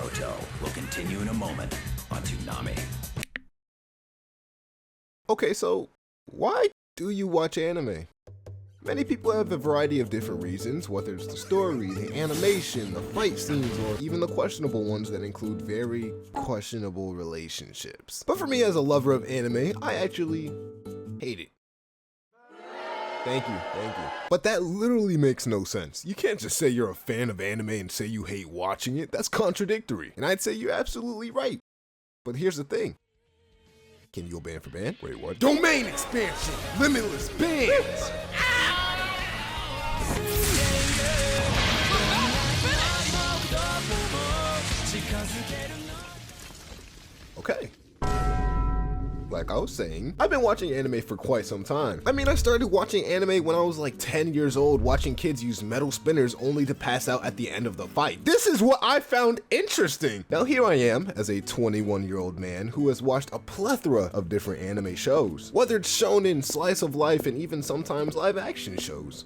Moto will continue in a moment on Toonami. Okay, so why do you watch anime? Many people have a variety of different reasons, whether it's the story, the animation, the fight scenes, or even the questionable ones that include very questionable relationships. But for me as a lover of anime, I actually hate it. Thank you. But that literally makes no sense. You can't just say you're a fan of anime and say you hate watching it. That's contradictory. And I'd say you're absolutely right. But here's the thing. Can you go band for band? Wait, what? Domain expansion! Limitless bands! Okay. Like I was saying, I've been watching anime for quite some time. I mean, I started watching anime when I was like 10 years old, watching kids use metal spinners only to pass out at the end of the fight. This is what I found interesting. Now here I am as a 21-year-old man who has watched a plethora of different anime shows, whether it's shonen, slice of life, and even sometimes live action shows.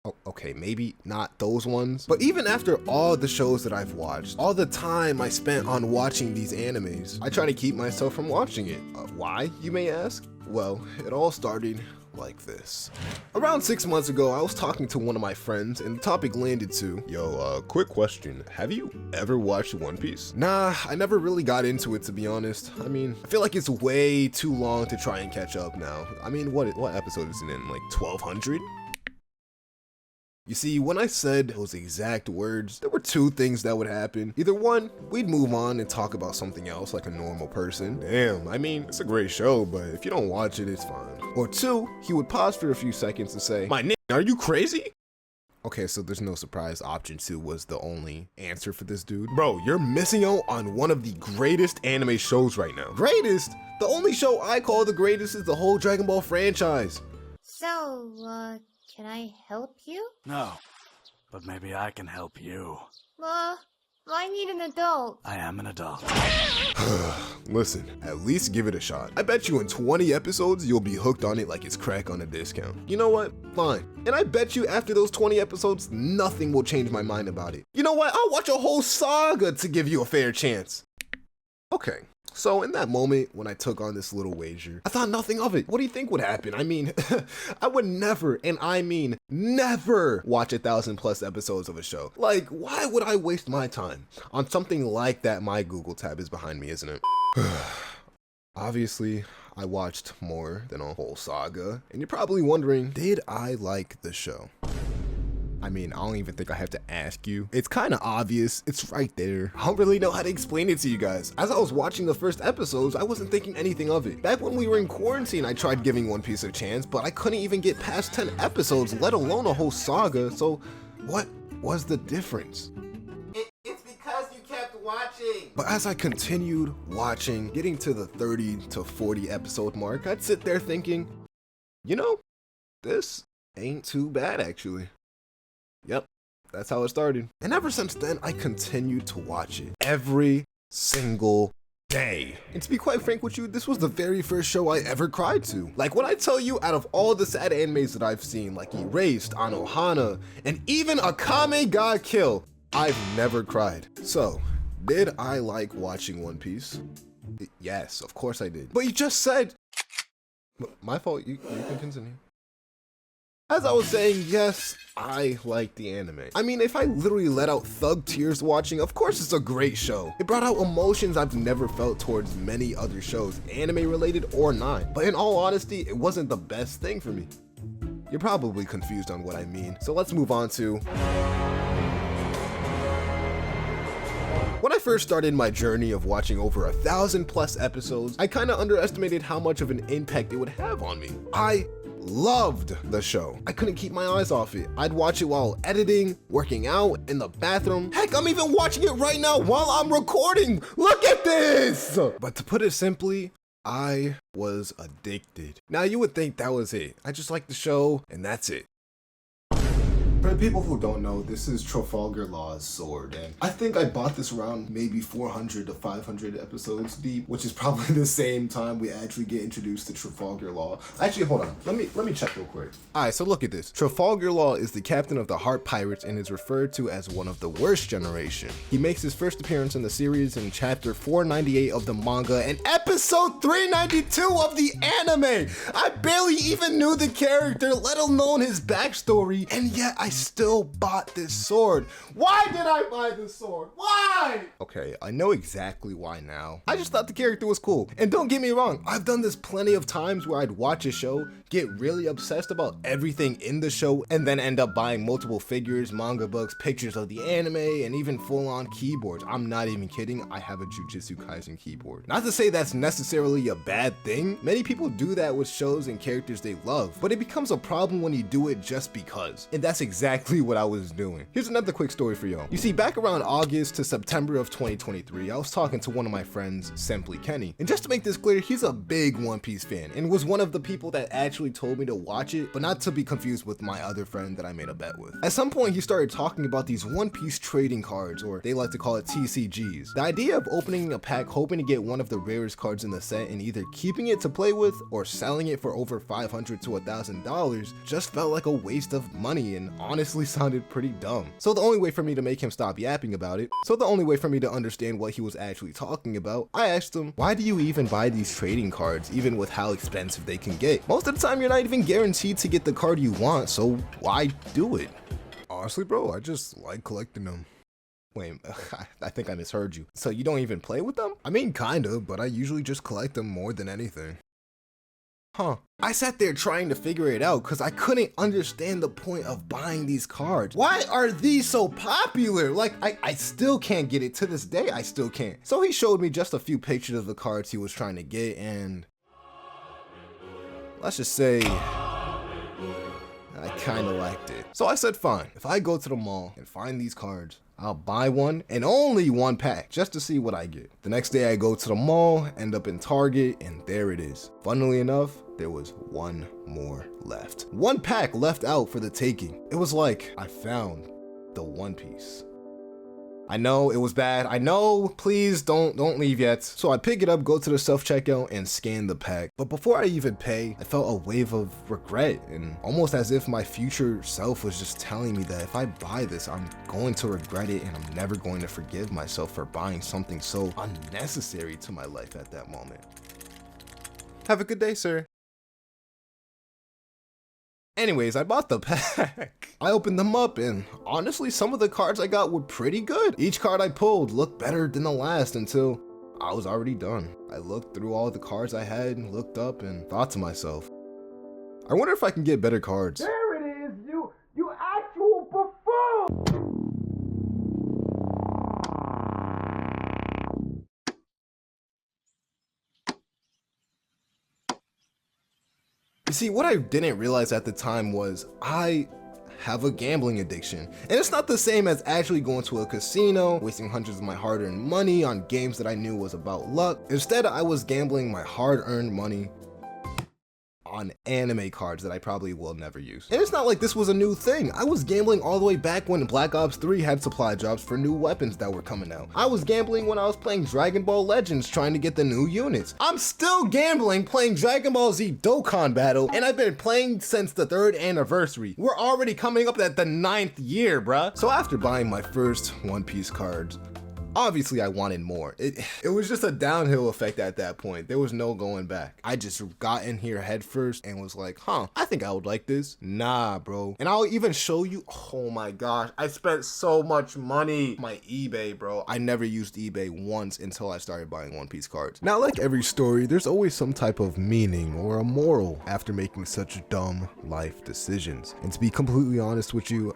Oh, okay, maybe not those ones. But even after all the shows that I've watched, all the time I spent on watching these animes, I try to keep myself from watching it. Why, you may ask? Well, it all started like this. Around 6 months ago, I was talking to one of my friends and the topic landed to, yo, quick question. Have you ever watched One Piece? Nah, I never really got into it, to be honest. I mean, I feel like it's way too long to try and catch up now. I mean, what episode is it in, like 1200? You see, when I said those exact words, there were two things that would happen. Either one, we'd move on and talk about something else like a normal person. Damn, I mean, it's a great show, but if you don't watch it, it's fine. Or two, he would pause for a few seconds and say, "My nigga, are you crazy?" Okay, so there's no surprise. Option 2 was the only answer for this dude. Bro, you're missing out on one of the greatest anime shows right now. Greatest? The only show I call the greatest is the whole Dragon Ball franchise. So, can I help you? No, but maybe I can help you. I need an adult. I am an adult. Listen, at least give it a shot. I bet you in 20 episodes, you'll be hooked on it like it's crack on a discount. You know what? Fine. And I bet you after those 20 episodes, nothing will change my mind about it. You know what? I'll watch a whole saga to give you a fair chance. Okay. So in that moment when I took on this little wager, I thought nothing of it. What do you think would happen? I mean, I would never, and I mean never, watch 1,000+ episodes of a show. Like, why would I waste my time on something like that? My Google tab is behind me, isn't it? Obviously, I watched more than a whole saga, and you're probably wondering, did I like the show? I mean, I don't even think I have to ask you. It's kind of obvious. It's right there. I don't really know how to explain it to you guys. As I was watching the first episodes, I wasn't thinking anything of it. Back when we were in quarantine, I tried giving One Piece a chance, but I couldn't even get past 10 episodes, let alone a whole saga. So what was the difference? It's because you kept watching. But as I continued watching, getting to the 30 to 40 episode mark, I'd sit there thinking, you know, this ain't too bad actually. Yep, that's how it started. And ever since then, I continued to watch it every single day. And to be quite frank with you, this was the very first show I ever cried to. Like when I tell you, out of all the sad animes that I've seen, like Erased, Anohana, and even Akame ga Kill, I've never cried. So, did I like watching One Piece? Yes, of course I did. But you just said, my fault, you can continue. As I was saying, yes, I like the anime. I mean, if I literally let out thug tears watching, of course it's a great show. It brought out emotions I've never felt towards many other shows, anime related or not. But in all honesty, it wasn't the best thing for me. You're probably confused on what I mean, so let's move on to... When I first started my journey of watching over 1,000+ episodes, I kinda underestimated how much of an impact it would have on me. I loved the show. I couldn't keep my eyes off it. I'd watch it while editing, working out, in the bathroom. Heck, I'm even watching it right now while I'm recording. Look at this! But to put it simply, I was addicted. Now you would think that was it. I just liked the show and that's it. For the people who don't know, this is Trafalgar Law's sword, and I think I bought this around maybe 400 to 500 episodes deep, which is probably the same time we actually get introduced to Trafalgar Law. Actually, hold on. Let me check real quick. Alright, so look at this. Trafalgar Law is the captain of the Heart Pirates and is referred to as one of the worst generation. He makes his first appearance in the series in chapter 498 of the manga and episode 392 of the anime. I barely even knew the character, let alone his backstory, and yet I still bought this sword. Why did I buy this sword? Why? Okay, I know exactly why now. I just thought the character was cool. And don't get me wrong, I've done this plenty of times where I'd watch a show, get really obsessed about everything in the show, and then end up buying multiple figures, manga books, pictures of the anime, and even full-on keyboards. I'm not even kidding, I have a Jujutsu Kaisen keyboard. Not to say that's necessarily a bad thing. Many people do that with shows and characters they love, but it becomes a problem when you do it just because. And that's exactly what I was doing. Here's another quick story for y'all. You see, back around August to September of 2023, I was talking to one of my friends, Simply Kenny. And just to make this clear, he's a big One Piece fan and was one of the people that actually told me to watch it, but not to be confused with my other friend that I made a bet with. At some point, he started talking about these One Piece trading cards, or they like to call it TCGs. The idea of opening a pack hoping to get one of the rarest cards in the set and either keeping it to play with or selling it for over $500 to $1,000 just felt like a waste of money and honestly sounded pretty dumb. So the only way for me to make him stop yapping about it, so the only way for me to understand what he was actually talking about, I asked him, why do you even buy these trading cards even with how expensive they can get? Most of the time you're not even guaranteed to get the card you want, so why do it? Honestly, bro, I just like collecting them. Wait, I think I misheard you. So you don't even play with them? I mean, kinda, but I usually just collect them more than anything. Huh. I sat there trying to figure it out because I couldn't understand the point of buying these cards. Why are these so popular? Like, I still can't get it. To this day, I still can't. So he showed me just a few pictures of the cards he was trying to get, and let's just say I kind of liked it. So I said, fine, if I go to the mall and find these cards, I'll buy one and only one pack just to see what I get. The next day I go to the mall, end up in Target, and there it is. Funnily enough, there was one more left. One pack left out for the taking. It was like I found the One Piece. I know it was bad. I know, please don't leave yet. So I pick it up, go to the self-checkout and scan the pack. But before I even pay, I felt a wave of regret, and almost as if my future self was just telling me that if I buy this, I'm going to regret it and I'm never going to forgive myself for buying something so unnecessary to my life at that moment. Have a good day, sir. Anyways, I bought the pack. I opened them up and honestly, some of the cards I got were pretty good. Each card I pulled looked better than the last until I was already done. I looked through all the cards I had, looked up and thought to myself, I wonder if I can get better cards. There it is, you actual buffoon! You see, what I didn't realize at the time was I have a gambling addiction. And it's not the same as actually going to a casino, wasting hundreds of my hard-earned money on games that I knew was about luck. Instead, I was gambling my hard-earned money on anime cards that I probably will never use. And it's not like this was a new thing. I was gambling all the way back when Black Ops 3 had supply drops for new weapons that were coming out. I was gambling when I was playing Dragon Ball Legends trying to get the new units. I'm still gambling playing Dragon Ball Z Dokkan Battle, and I've been playing since the 3rd anniversary. We're already coming up at the 9th year, bruh. So after buying my first One Piece cards, obviously I wanted more. It was just a downhill effect at that point. There was no going back. I just got in here head first and was like, I think I would like this. Nah, bro. And I'll even show you, oh my gosh, I spent so much money. My eBay, bro. I never used eBay once until I started buying One Piece cards. Now, like every story, there's always some type of meaning or a moral after making such dumb life decisions. And to be completely honest with you,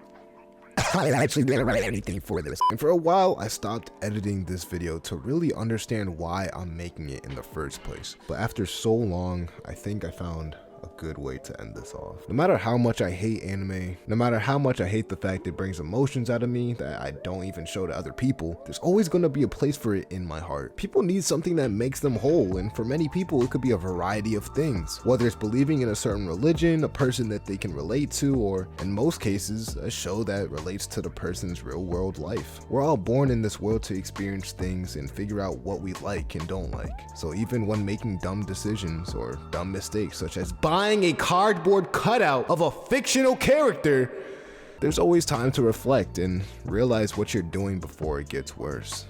I actually didn't write anything for this. And for a while, I stopped editing this video to really understand why I'm making it in the first place. But after so long, I think I found a good way to end this off. No matter how much I hate anime, no matter how much I hate the fact it brings emotions out of me that I don't even show to other people, there's always gonna be a place for it in my heart. People need something that makes them whole, and for many people it could be a variety of things. Whether it's believing in a certain religion, a person that they can relate to, or in most cases, a show that relates to the person's real world life. We're all born in this world to experience things and figure out what we like and don't like. So even when making dumb decisions or dumb mistakes, such as buying a cardboard cutout of a fictional character, there's always time to reflect and realize what you're doing before it gets worse.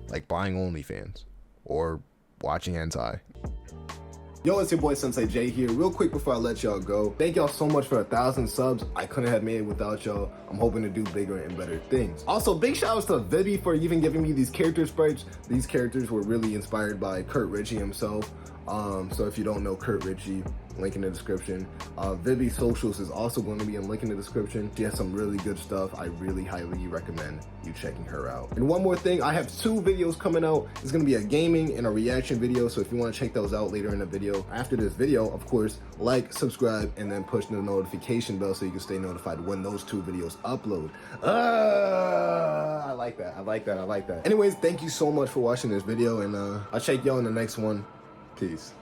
Like buying OnlyFans or watching hentai. Yo, it's your boy Sensei J here. Real quick before I let y'all go, thank y'all so much for 1,000 subs. I couldn't have made it without y'all. I'm hoping to do bigger and better things. Also, big shout outs to Vibi for even giving me these character sprites. These characters were really inspired by Kurt Ritchie himself. So if you don't know Kurt Ritchie, link in the description. Vibi's socials is also going to be in link in the description. She has some really good stuff. I really highly recommend you checking her out. And one more thing, I have 2 videos coming out. It's going to be a gaming and a reaction video. So if you want to check those out later in the video, after this video, of course, like, subscribe, and then push the notification bell so you can stay notified when those 2 videos upload. I like that. I like that. I like that. Anyways, thank you so much for watching this video, and I'll check y'all in the next one. Peace.